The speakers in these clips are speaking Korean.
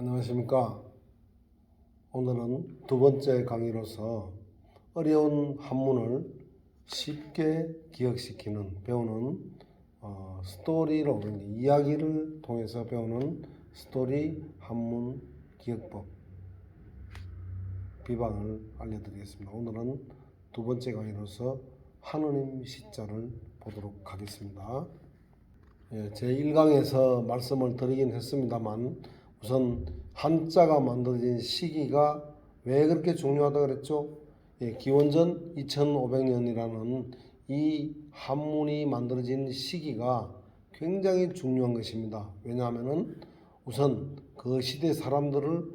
안녕하십니까. 오늘은 두 번째 강의로서 어려운 한문을 쉽게 기억시키는 배우는 스토리로 이야기를 통해서 배우는 스토리 한문 기억법 비방을 알려드리겠습니다. 오늘은 두 번째 강의로서 하느님 시자를 보도록 하겠습니다. 제 1강에서 말씀을 드리긴 했습니다만 우선 한자가 만들어진 시기가 왜 그렇게 중요하다고 그랬죠? 기원전 2500년이라는 이 한문이 만들어진 시기가 굉장히 중요한 것입니다. 왜냐하면 우선 그 시대 사람들이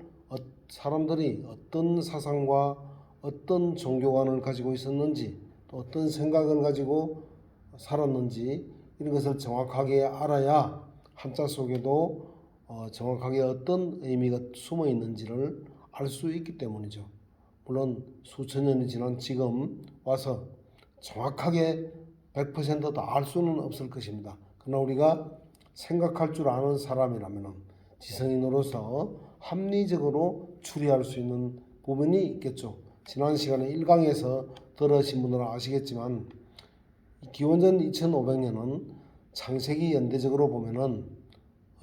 어떤 사상과 어떤 종교관을 가지고 있었는지 또 어떤 생각을 가지고 살았는지 이런 것을 정확하게 알아야 한자 속에도 정확하게 어떤 의미가 숨어 있는지를 알 수 있기 때문이죠. 물론 수천 년이 지난 지금 와서 정확하게 100%다 알 수는 없을 것입니다. 그러나 우리가 생각할 줄 아는 사람이라면 지성인으로서 합리적으로 추리할 수 있는 부분이 있겠죠. 지난 시간에 1강에서 들으신 분들은 아시겠지만 기원전 2500년은 창세기 연대적으로 보면은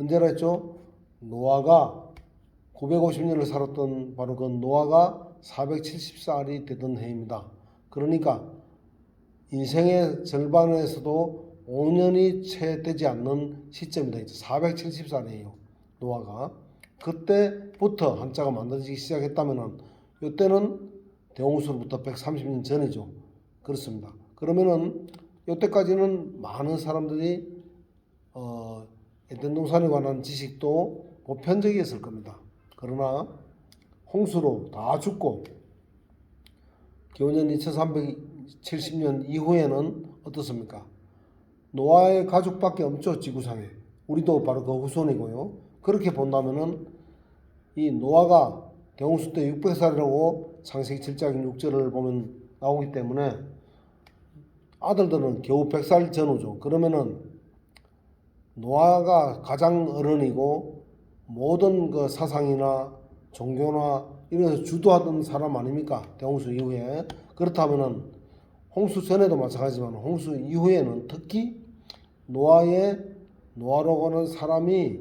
언제라 했죠? 노아가 950년을 살았던 바로 그 노아가 470살이 되던 해입니다. 그러니까 인생의 절반에서도 5년이 채 되지 않는 시점이다. 470살이에요. 노아가. 그때부터 한자가 만들어지기 시작했다면은 이때는 대홍수로부터 130년 전이죠. 그렇습니다. 그러면은 이때까지는 많은 사람들이 에덴 동산에 관한 지식도 보편적이었을 겁니다. 그러나 홍수로 다 죽고 기원전 2370년 이후에는 어떻습니까? 노아의 가족밖에 없죠. 지구상에. 우리도 바로 그 후손이고요. 그렇게 본다면은 이 노아가 대홍수 때 600살이라고 창세기 7장 6절을 보면 나오기 때문에 아들들은 겨우 100살 전후죠. 그러면은 노아가 가장 어른이고 모든 그 사상이나 종교나 이런 것을 주도하던 사람 아닙니까? 대홍수 이후에. 그렇다면은 홍수 전에도 마찬가지지만 홍수 이후에는 특히 노아라고 하는 사람이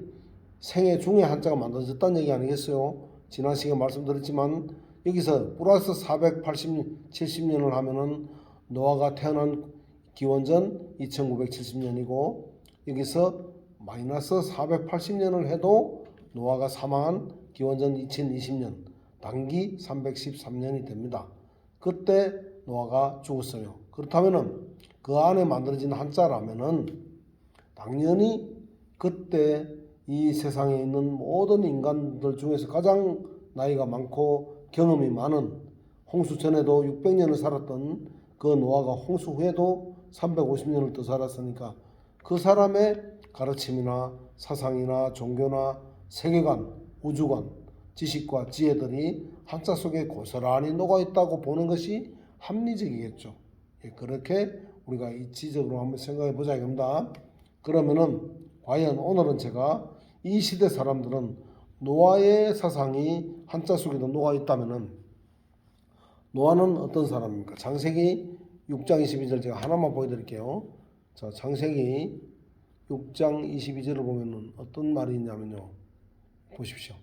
생애 중에 한자가 만들어졌다는 얘기 아니겠어요? 지난 시간에 말씀드렸지만 여기서 플러스 470년을 하면은 노아가 태어난 기원전 2970년이고 여기서 마이너스 480년을 해도 노아가 사망한 기원전 2020년 단기 313년이 됩니다. 그때 노아가 죽었어요. 그렇다면은 그 안에 만들어진 한자라면은 당연히 그때 이 세상에 있는 모든 인간들 중에서 가장 나이가 많고 경험이 많은 홍수 전에도 600년을 살았던 그 노아가 홍수 후에도 350년을 더 살았으니까 그 사람의 가르침이나 사상이나 종교나 세계관, 우주관, 지식과 지혜들이 한자 속에 고스란히 녹아있다고 보는 것이 합리적이겠죠. 그렇게 우리가 이치적으로 한번 생각해 보자 이겁니다. 그러면은 과연 오늘은 제가 이 시대 사람들은 노아의 사상이 한자 속에도 녹아있다면은 노아는 어떤 사람입니까? 창세기 6장 22절 제가 하나만 보여드릴게요. 자, 창세기 6장 22절을 보면은 어떤 말이 있냐면요. 보십시오.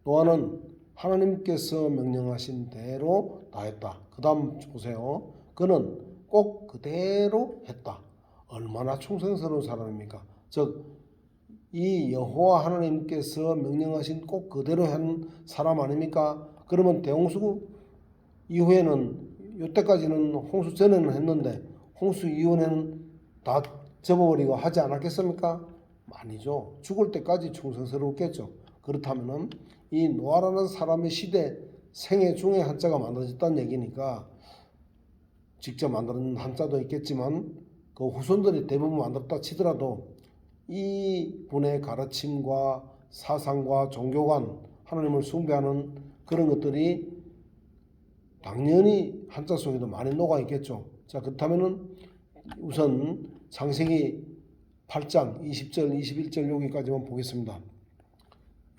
노아는 하나님께서 명령하신 대로 다 했다. 그 다음 보세요. 그는 꼭 그대로 했다. 얼마나 충성스러운 사람입니까? 즉 이 여호와 하나님께서 명령하신 꼭 그대로 한 사람 아닙니까? 그러면 대홍수 이후에는 이때까지는 홍수 전에는 했는데 홍수 이후에는 다 접어버리고 하지 않았겠습니까? 아니죠. 죽을 때까지 충성스러웠겠죠. 그렇다면은 이 노아라는 사람의 시대 생애 중에 한자가 만들어졌다는 얘기니까 직접 만드는 한자도 있겠지만 그 후손들이 대부분 만들었다 치더라도 이 분의 가르침과 사상과 종교관 하나님을 숭배하는 그런 것들이 당연히 한자 속에도 많이 녹아 있겠죠. 자, 그렇다면은 우선 창세기 8장 20절 21절 여기까지만 보겠습니다.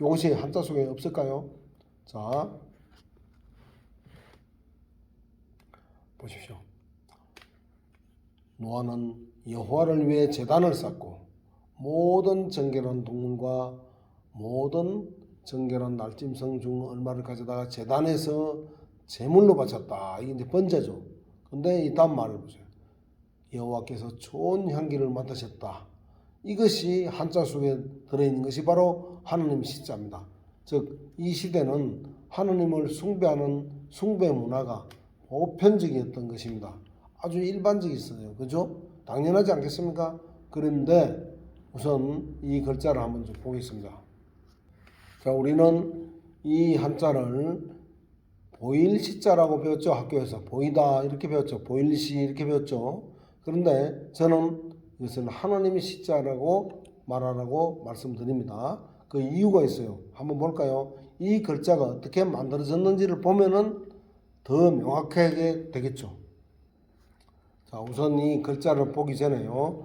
이것이 한자 속에 없을까요? 자, 보십시오. 노아는 여호와를 위해 제단을 쌓고 모든 정결한 동물과 모든 정결한 날짐승 중 얼마를 가져다가 제단에서 제물로 바쳤다. 이게 이제 번제죠. 근데 이 다음 말을 보세요. 여호와께서 좋은 향기를 맡으셨다. 이것이 한자 속에 들어있는 것이 바로 하느님 시자입니다. 즉 이 시대는 하느님을 숭배하는 숭배 문화가 보편적이었던 것입니다. 아주 일반적이었어요. 그죠? 당연하지 않겠습니까? 그런데 우선 이 글자를 한번 좀 보겠습니다. 자, 우리는 이 한자를 보일시자라고 배웠죠. 학교에서 보이다 이렇게 배웠죠. 보일시 이렇게 배웠죠. 그런데 저는 이것은 하나님의 시자라고 말하라고 말씀드립니다. 그 이유가 있어요. 한번 볼까요? 이 글자가 어떻게 만들어졌는지를 보면은 더 명확하게 되겠죠. 자, 우선 이 글자를 보기 전에요.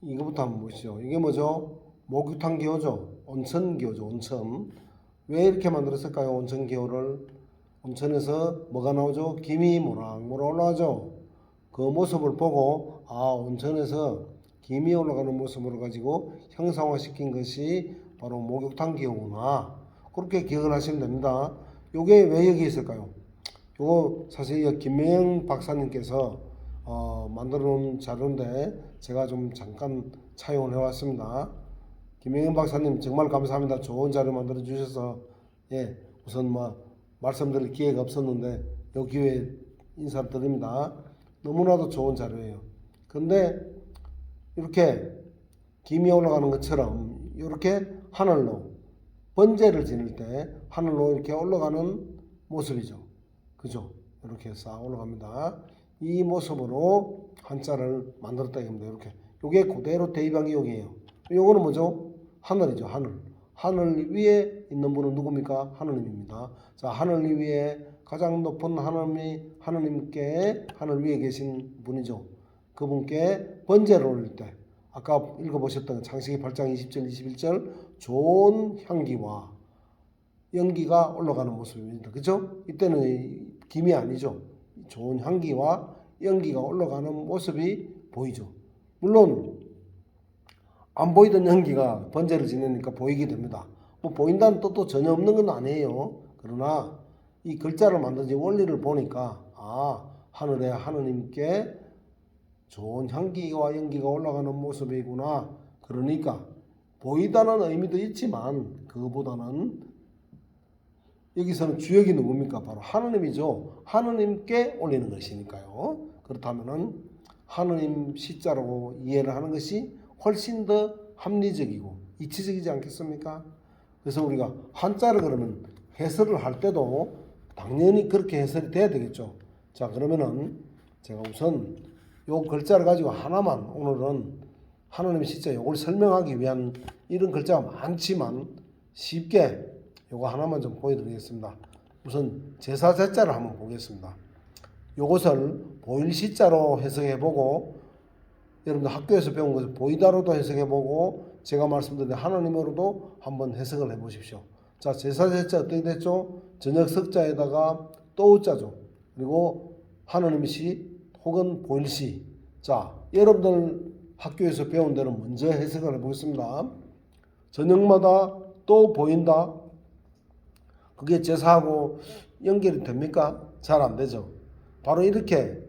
이거부터 한번 보시죠. 이게 뭐죠? 목유탕 기호죠. 온천 기호죠. 온천. 왜 이렇게 만들었을까요? 온천 기호를. 온천에서 뭐가 나오죠? 김이 모락모락 올라가죠. 그 모습을 보고 온천에서 김이 올라가는 모습을 가지고 형상화시킨 것이 바로 목욕탕 기호구나. 그렇게 기억을 하시면 됩니다. 요게 왜 여기 있을까요? 요거 사실 김명영 박사님께서 만들어 놓은 자료인데 제가 좀 잠깐 차용을 해왔습니다. 김명영 박사님 정말 감사합니다. 좋은 자료 만들어 주셔서 우선 말씀드릴 기회가 없었는데 이 기회에 인사를 드립니다. 너무나도 좋은 자료예요. 근데 이렇게 김이 올라가는 것처럼 이렇게 하늘로 번제를 지낼 때 하늘로 이렇게 올라가는 모습이죠. 그죠? 이렇게 싹 올라갑니다. 이 모습으로 한자를 만들었다 이겁니다. 이렇게. 요게 그대로 대입한기용이에요. 요거는 뭐죠? 하늘이죠. 하늘. 하늘 위에 있는 분은 누굽니까? 하느님입니다. 자, 하늘 위에 가장 높은 하느님께 하늘 위에 계신 분이죠. 그분께 번제를 올릴 때 아까 읽어보셨던 창세기 8장 20절 21절 좋은 향기와 연기가 올라가는 모습입니다. 그죠? 이때는 김이 아니죠. 좋은 향기와 연기가 올라가는 모습이 보이죠. 물론 안 보이던 연기가 번제를 지내니까 보이게 됩니다. 뭐 보인다는 뜻도 전혀 없는 건 아니에요. 그러나 이 글자를 만든 원리를 보니까 하늘에 하느님께 좋은 향기와 연기가 올라가는 모습이구나. 그러니까 보이다는 의미도 있지만 그거보다는 여기서는 주역이 누굽니까? 바로 하느님이죠. 하느님께 올리는 것이니까요. 그렇다면은 하느님 시자라고 이해를 하는 것이 훨씬 더 합리적이고 이치적이지 않겠습니까? 그래서 우리가 한자를 그러면 해설을 할 때도 당연히 그렇게 해설이 돼야 되겠죠. 자, 그러면은 제가 우선 요 글자를 가지고 하나만 오늘은 하느님 시자 요걸 설명하기 위한 이런 글자가 많지만 쉽게 요거 하나만 좀 보여드리겠습니다. 우선 제사 제자를 한번 보겠습니다. 요것을 보일 시자로 해석해보고 여러분들 학교에서 배운 것을 보이다로도 해석해보고 제가 말씀드린 하나님으로도 한번 해석을 해보십시오. 자, 제사 제자 어떻게 됐죠? 저녁 석자에다가 또자죠. 그리고 하나님 시 혹은 보일 시. 자, 여러분들 학교에서 배운 대로 먼저 해석을 해보겠습니다. 저녁마다 또 보인다. 그게 제사하고 연결이 됩니까? 잘 안 되죠. 바로 이렇게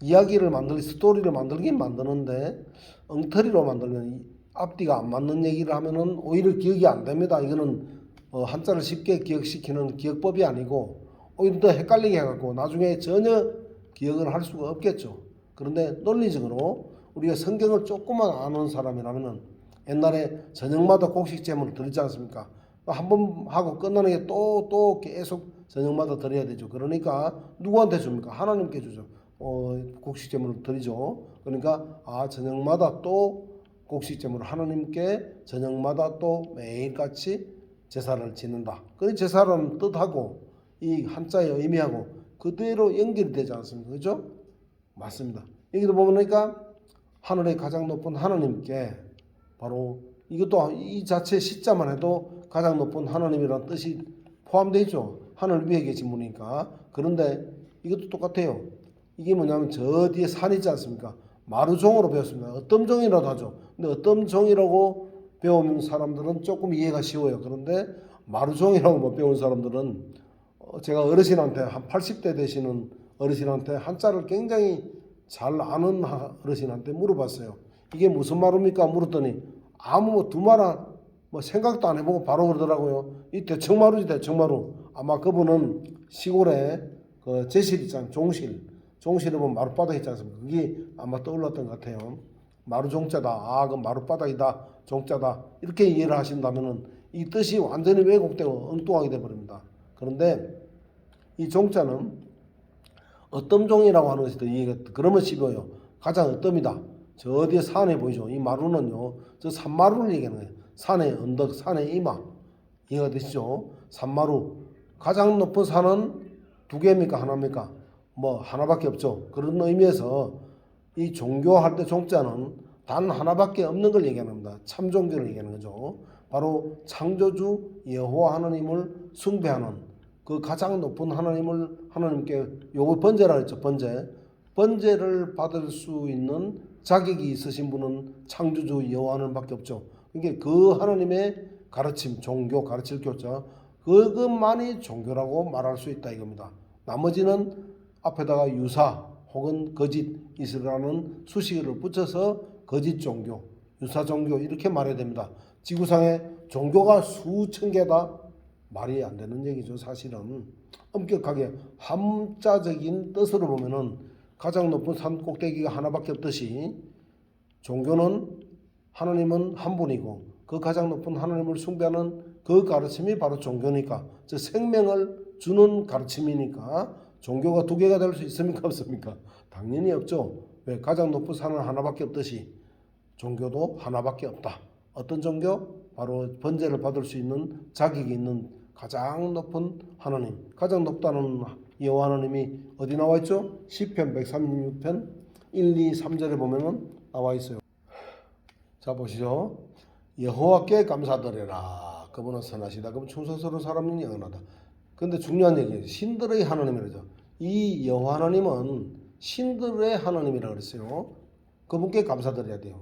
이야기를 스토리를 만들긴 만드는데 엉터리로 만들면 앞뒤가 안 맞는 얘기를 하면은 오히려 기억이 안 됩니다. 이거는 한자를 쉽게 기억시키는 기억법이 아니고 오히려 더 헷갈리게 해갖고 나중에 전혀 기억을 할 수가 없겠죠. 그런데 논리적으로 우리가 성경을 조금만 아는 사람이라면은 옛날에 저녁마다 곡식 제물을 드리지 않습니까? 한 번 하고 끝나는 게 또 계속 저녁마다 드려야 되죠. 그러니까 누구한테 줍니까? 하나님께 주죠. 곡식 제물을 드리죠. 그러니까 저녁마다 또 곡식 제물을 하나님께 저녁마다 또 매일같이 제사를 지는다. 그 제사라는 뜻하고 이 한자의 의미하고 그대로 연결이 되지 않습니까? 그렇죠? 맞습니다. 여기도 보니까 하늘의 가장 높은 하나님께 바로 이것도 이 자체 시자만 해도 가장 높은 하나님이라는 뜻이 포함되어 있죠. 하늘 위에 계신 분이니까. 그런데 이것도 똑같아요. 이게 뭐냐면 저 뒤에 산이 있지 않습니까? 마루종으로 배웠습니다. 어떤 종이라도 하죠. 근데 어떤 종이라고 배우는 사람들은 조금 이해가 쉬워요. 그런데 마루종이라고 못 배운 사람들은 제가 어르신한테 한 80대 되시는 어르신한테 한자를 굉장히 잘 아는 어르신한테 물어봤어요. 이게 무슨 마루입니까? 물었더니 아무 두말아 생각도 안 해보고 바로 그러더라고요. 이 대청마루지 대청마루. 아마 그분은 시골에 그 제실 있잖아요. 종실에 보면 마룻바닥 있지 않습니까? 그게 아마 떠올랐던 것 같아요. 마루종자다. 아, 그 마룻바닥이다. 종자다. 이렇게 이해를 하신다면은 이 뜻이 완전히 왜곡되고 엉뚱하게 돼버립니다. 그런데 이 종자는 어떤 종이라고 하는 것이 더 이해가 그러면 쉽어요. 가장 어떤이다. 저 어디에 산에 보이죠? 이 마루는요. 저 산마루를 얘기하는 거예요. 산의 언덕, 산의 이마. 이해가 되시죠? 산마루. 가장 높은 산은 두 개입니까? 하나입니까? 하나밖에 없죠. 그런 의미에서 이 종교할 때 종자는 단 하나밖에 없는 걸 얘기합니다. 참 종교를 얘기하는 거죠. 바로 창조주 여호와 하나님을 숭배하는 그 가장 높은 하나님께 요거 번제라 했죠. 번제를 받을 수 있는 자격이 있으신 분은 창조주 여호와 하나님밖에 없죠. 그러니까 그 하나님의 가르침, 종교, 가르칠 교자 그것만이 종교라고 말할 수 있다 이겁니다. 나머지는 앞에다가 유사 혹은 거짓 있으라는 수식어를 붙여서 거짓 종교, 유사 종교 이렇게 말해야 됩니다. 지구상에 종교가 수천 개다 말이 안 되는 얘기죠. 사실은 엄격하게 함자적인 뜻으로 보면은 가장 높은 산 꼭대기가 하나밖에 없듯이 종교는 하나님은 한 분이고 그 가장 높은 하나님을 숭배하는 그 가르침이 바로 종교니까 즉 생명을 주는 가르침이니까 종교가 두 개가 될 수 있습니까? 없습니까? 당연히 없죠. 왜? 가장 높은 산은 하나밖에 없듯이 종교도 하나밖에 없다. 어떤 종교? 바로 번제를 받을 수 있는 자격이 있는 가장 높은 하나님. 가장 높다는 여호와 하나님이 어디 나와 있죠? 시편 136편 1, 2, 3절에 보면은 나와 있어요. 자 보시죠. 여호와께 감사드려라. 그분은 선하시다. 그분 충성스러운 사람은 영원하다. 근데 중요한 얘기예요. 신들의 하나님이라죠. 이 여호와 하나님은 신들의 하나님이라고 그랬어요. 그분께 감사드려야 돼요.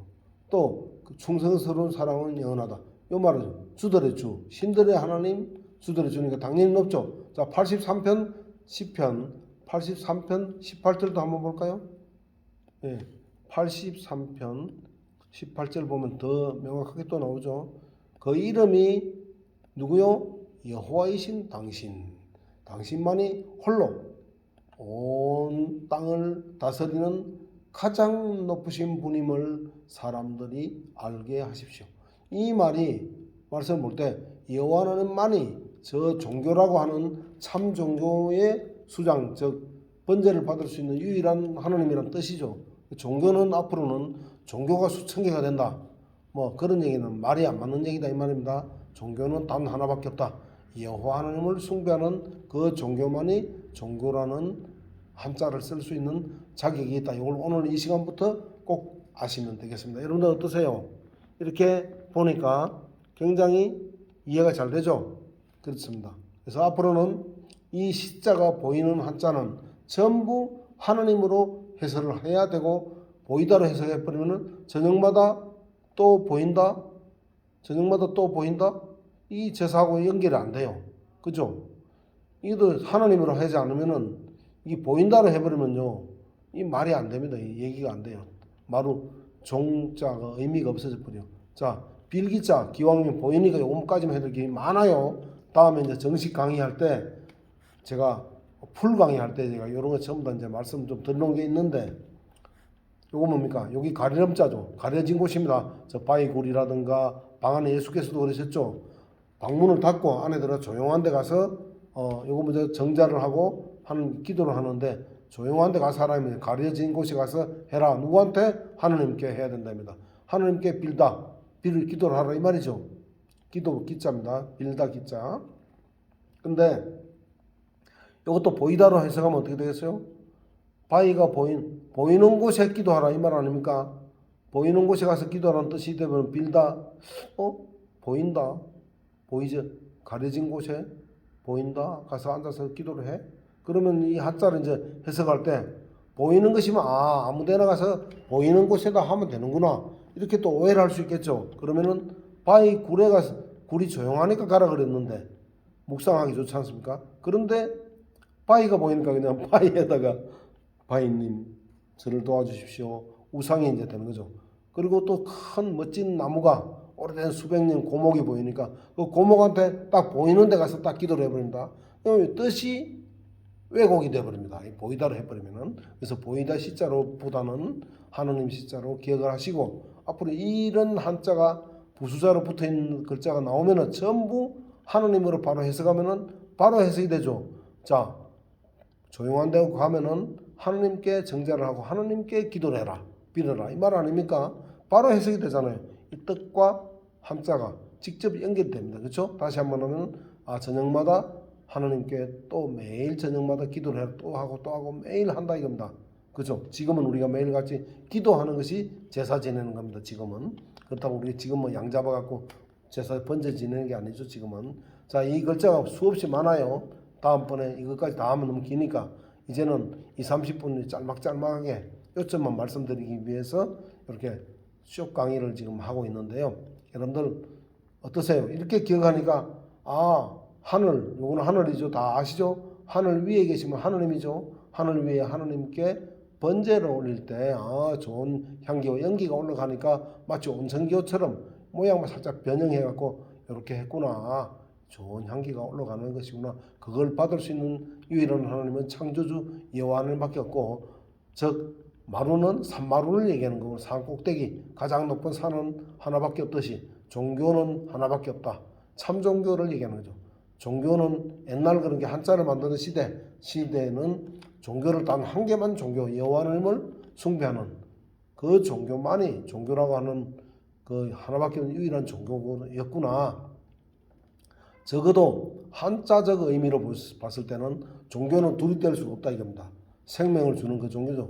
또 충성스러운 사람은 영원하다. 이 말은 주들의 주, 신들의 하나님, 주들의 주니까 당연히 높죠. 자, 83편 10편 83편 18절도 한번 볼까요? 예, 83편 18절 보면 더 명확하게 또 나오죠. 그 이름이 누구요? 여호와이신 당신만이 홀로 온 땅을 다스리는 가장 높으신 분임을 사람들이 알게 하십시오. 이 말이 말씀을 볼 때 여호와 하나님만이 저 종교라고 하는 참 종교의 수장 즉 번제를 받을 수 있는 유일한 하나님이란 뜻이죠. 종교는 앞으로는 종교가 수천 개가 된다. 그런 얘기는 말이 안 맞는 얘기다 이 말입니다. 종교는 단 하나밖에 없다. 여호와 하나님을 숭배하는 그 종교만이 종교라는 한자를 쓸 수 있는 자격이 있다. 이걸 오늘 이 시간부터 꼭 아시면 되겠습니다. 여러분들 어떠세요? 이렇게 보니까 굉장히 이해가 잘 되죠? 그렇습니다. 그래서 앞으로는 이 시자가 보이는 한자는 전부 하나님으로 해설을 해야 되고 보이다로 해석해버리면 저녁마다 또 보인다? 저녁마다 또 보인다? 이 제사하고 연결이 안 돼요. 그죠? 이것도 하나님으로 하지 않으면은 이 보인다로 해버리면요. 이 말이 안 됩니다. 이 얘기가 안 돼요. 바로 종자가 의미가 없어져 버려요. 자, 빌기자, 기왕이면 보이니까 요거까지만 해도 게 많아요. 다음에 이제 정식 강의할 때 제가 풀 강의할 때 제가 이런 거 전부 다 이제 말씀 좀 드리는 게 있는데 요거 뭡니까? 여기 가려름자죠. 가려진 곳입니다. 저 바위굴이라든가 방 안에 예수께서도 그러셨죠. 방문을 닫고 안에 들어 조용한 데 가서 요거 먼저 정자를 하고 하는 기도를 하는데 조용한 데 가서 하라면 가려진 곳에 가서 해라. 누구한테? 하나님께 해야 된답니다. 하나님께 기도를 하라 이 말이죠. 기도 기자입니다. 빌다 기자. 근데 이것도 보이다로 해석하면 어떻게 되겠어요? 바위가 보이는 곳에 기도하라 이 말 아닙니까? 보이는 곳에 가서 기도하라는 뜻이 되면 빌다 보인다. 보이죠? 가려진 곳에 보인다. 가서 앉아서 기도를 해. 그러면 이 한자를 이제 해석할 때 보이는 것이면 아무데나 가서 보이는 곳에다 하면 되는구나. 이렇게 또 오해를 할 수 있겠죠. 그러면은 바위 굴에 가서 굴이 조용하니까 가라 그랬는데 묵상하기 좋지 않습니까? 그런데 바위가 보이니까 그냥 바위에다가 바위님 저를 도와주십시오. 우상이 이제 되는 거죠. 그리고 또 큰 멋진 나무가 오래된 수백 년 고목이 보이니까 그 고목한테 딱 보이는 데 가서 딱 기도를 해버린다. 뜻이 왜곡이 돼버립니다. 보이다로 해버리면은. 그래서 보이다 시자로보다는 하느님 시자로 기억을 하시고 앞으로 이런 한자가 부수자로 붙어있는 글자가 나오면은 전부 하느님으로 바로 해석하면은 바로 해석이 되죠. 자, 조용한 데 가면은 하느님께 정자를 하고 하느님께 기도를 해라. 빌어라. 이 말 아닙니까? 바로 해석이 되잖아요. 이 뜻과 한자가 직접 연결됩니다. 그렇죠? 다시 한번 하면 저녁마다 하느님께 또 매일 저녁마다 기도를 해라. 또 하고 매일 한다 이겁니다. 그렇죠? 지금은 우리가 매일같이 기도하는 것이 제사 지내는 겁니다. 지금은. 그렇다고 우리 지금 뭐 양 잡아갖고 제사 번제 지내는 게 아니죠. 지금은. 자, 이 글자가 수없이 많아요. 다음번에 이것까지 다 하면 너무 기니까 이제는 20-30분 짤막짤막하게 요점만 말씀드리기 위해서 이렇게 쭉 강의를 지금 하고 있는데요. 여러분들 어떠세요? 이렇게 기억하니까 하늘, 요거는 하늘이죠. 다 아시죠? 하늘 위에 계시면 하느님이죠. 하늘 위에 하느님께 번제를 올릴 때 좋은 향기와 연기가 올라가니까 마치 온천기호처럼 모양만 살짝 변형해갖고 이렇게 했구나. 좋은 향기가 올라가는 것이구나. 그걸 받을 수 있는 유일한 하나님은 창조주 여호와 하나님밖에 없고, 즉 마루는 산마루를 얘기하는 거고 산 꼭대기 가장 높은 산은 하나밖에 없듯이 종교는 하나밖에 없다. 참 종교를 얘기하는 거죠. 종교는 옛날 그런 게 한자를 만드는 시대에는 종교를 단 한 개만 종교 여호와 하나님을 숭배하는 그 종교만이 종교라고 하는 그 하나밖에 없는 유일한 종교였구나. 적어도 한자적 의미로 봤을 때는 종교는 둘이 될 수가 없다 이겁니다. 생명을 주는 그 종교죠.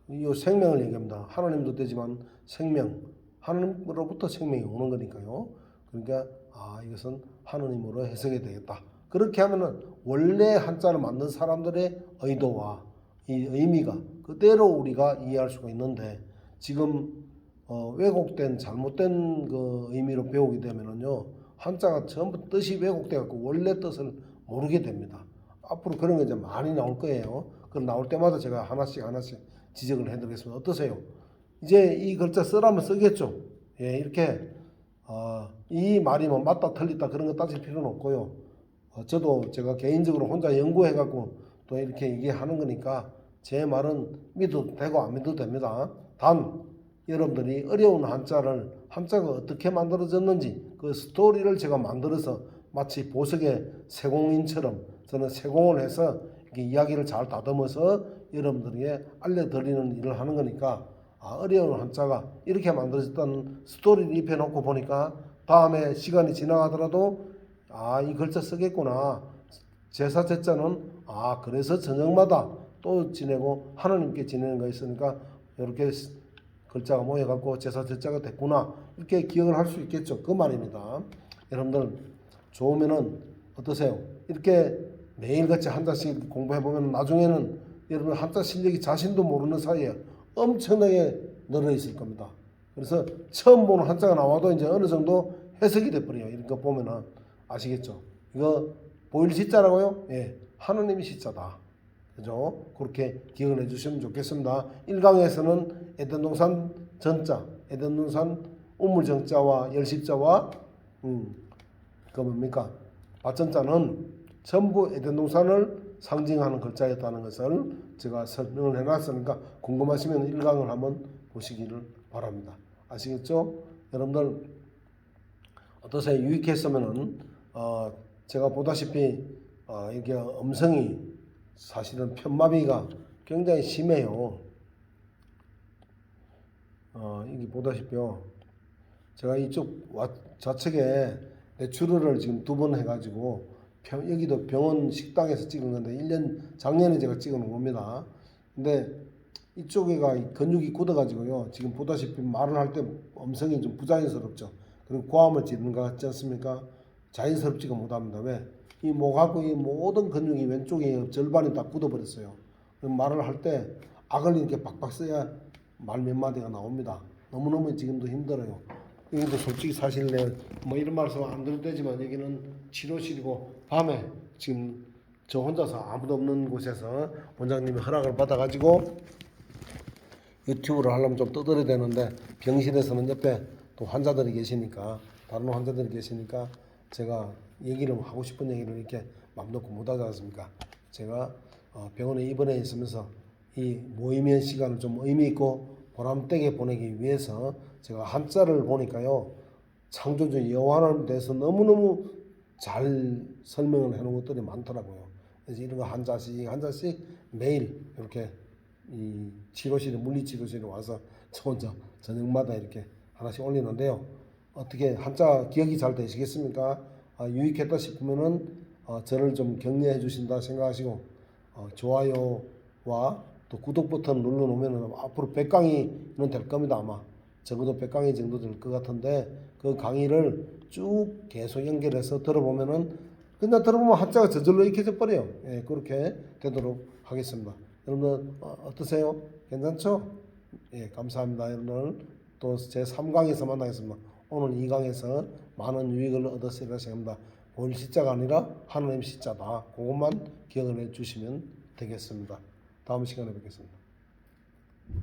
이 생명을 얘기합니다. 하나님도 되지만 생명, 하나님으로부터 생명이 오는 거니까요. 그러니까 이것은 하나님으로 해석이 되겠다. 그렇게 하면은 원래 한자를 만든 사람들의 의도와 이 의미가 그대로 우리가 이해할 수가 있는데, 지금 왜곡된 잘못된 그 의미로 배우게 되면은요, 한자가 전부 뜻이 왜곡돼 갖고 원래 뜻을 모르게 됩니다. 앞으로 그런 게 이제 많이 나올 거예요. 그럼 나올 때마다 제가 하나씩 지적을 해드리겠습니다. 어떠세요? 이제 이 글자 쓰라면 쓰겠죠. 예, 이렇게 이 말이 뭐 맞다 틀리다 그런 거 따질 필요는 없고요. 저도 제가 개인적으로 혼자 연구해갖고 또 이렇게 얘기하는 거니까 제 말은 믿어도 되고 안 믿어도 됩니다. 단 여러분들이 어려운 한자가 어떻게 만들어졌는지 그 스토리를 제가 만들어서 마치 보석의 세공인처럼 저는 세공을 해서 이렇게 이야기를 잘 다듬어서 여러분들에게 알려드리는 일을 하는 거니까 어려운 한자가 이렇게 만들어졌다는 스토리를 입혀놓고 보니까 다음에 시간이 지나가더라도 이 글자 쓰겠구나. 제사 제자는 그래서 저녁마다 또 지내고 하나님께 지내는 거 있으니까 이렇게 글자가 모여갖고 제사 제자가 됐구나. 이렇게 기억을 할 수 있겠죠. 그 말입니다. 여러분들 좋으면은 어떠세요? 이렇게 매일같이 한자씩 공부해보면 나중에는 여러분 한자 실력이 자신도 모르는 사이에 엄청나게 늘어 있을 겁니다. 그래서 처음 보는 한자가 나와도 이제 어느 정도 해석이 돼버려요. 이런 거 보면은 아시겠죠? 이거 보일 시자라고요? 예, 하느님이 시자다. 그죠? 그렇게 기억을 해주시면 좋겠습니다. 1강에서는 에덴동산 전자, 에덴동산 우물정자와 열십자와 그 뭡니까? 밭전자는 전부 에덴동산을 상징하는 글자였다는 것을 제가 설명을 해놨으니까 궁금하시면 1강을 한번 보시기를 바랍니다. 아시겠죠? 여러분들 어떠세요? 유익했으면은 제가 보다시피 이게 음성이 사실은 편마비가 굉장히 심해요. 이게 보다시피요. 제가 이쪽 좌측에 내추럴을 지금 2번 해가지고 여기도 병원 식당에서 찍은 건데 작년에 제가 찍어 놓은 겁니다. 근데 이쪽에가 근육이 굳어가지고요. 지금 보다시피 말을 할 때 음성이 좀 부자연스럽죠. 그리고 고함을 지르는 것 같지 않습니까? 자연스럽지가 못합니다. 왜? 이 목하고 이 모든 근육이 왼쪽에 절반이 다 굳어버렸어요. 그럼 말을 할 때 악을 이렇게 박박 써야 말 몇 마디가 나옵니다. 너무너무 지금도 힘들어요. 여기도 솔직히 사실 뭐 이런 말씀 안 드려도 되지만 여기는 치료실이고 밤에 지금 저 혼자서 아무도 없는 곳에서 원장님이 허락을 받아가지고 유튜브를 하려면 좀 떠들어야 되는데 병실에서는 옆에 또 환자들이 계시니까 다른 환자들이 계시니까 제가 얘기를 하고 싶은 얘기를 이렇게 맘 놓고 못하지 않습니까? 제가 병원에 입원해 있으면서 이 모임의 시간을 좀 의미 있고 보람되게 보내기 위해서 제가 한자를 보니까요 창조주 여호와에 대해서 너무너무 잘 설명을 해놓은 것들이 많더라고요. 그래서 이런 거 한 잔씩 매일 이렇게 이 치료실에 물리치료실에 와서 저 혼자 저녁마다 이렇게 하나씩 올리는데요. 어떻게 한자 기억이 잘 되시겠습니까? 유익했다 싶으면은 저를 좀 격려해 주신다 생각하시고 좋아요와 또 구독 버튼 눌러 놓으면은 앞으로 100강의는 될 겁니다. 아마 적어도 100강의 정도 될 것 같은데 그 강의를 쭉 계속 연결해서 들어보면은 그냥 들어보면 한자가 저절로 익혀져 버려요. 예, 그렇게 되도록 하겠습니다. 여러분들 어떠세요? 괜찮죠? 예, 감사합니다. 여러분들 또 제 3강에서 만나겠습니다. 오늘 2강에서 많은 유익을 얻었으리라 생각합니다. 볼 시자가 아니라 하나님 시자다. 그것만 기억을 해 주시면 되겠습니다. 다음 시간에 뵙겠습니다.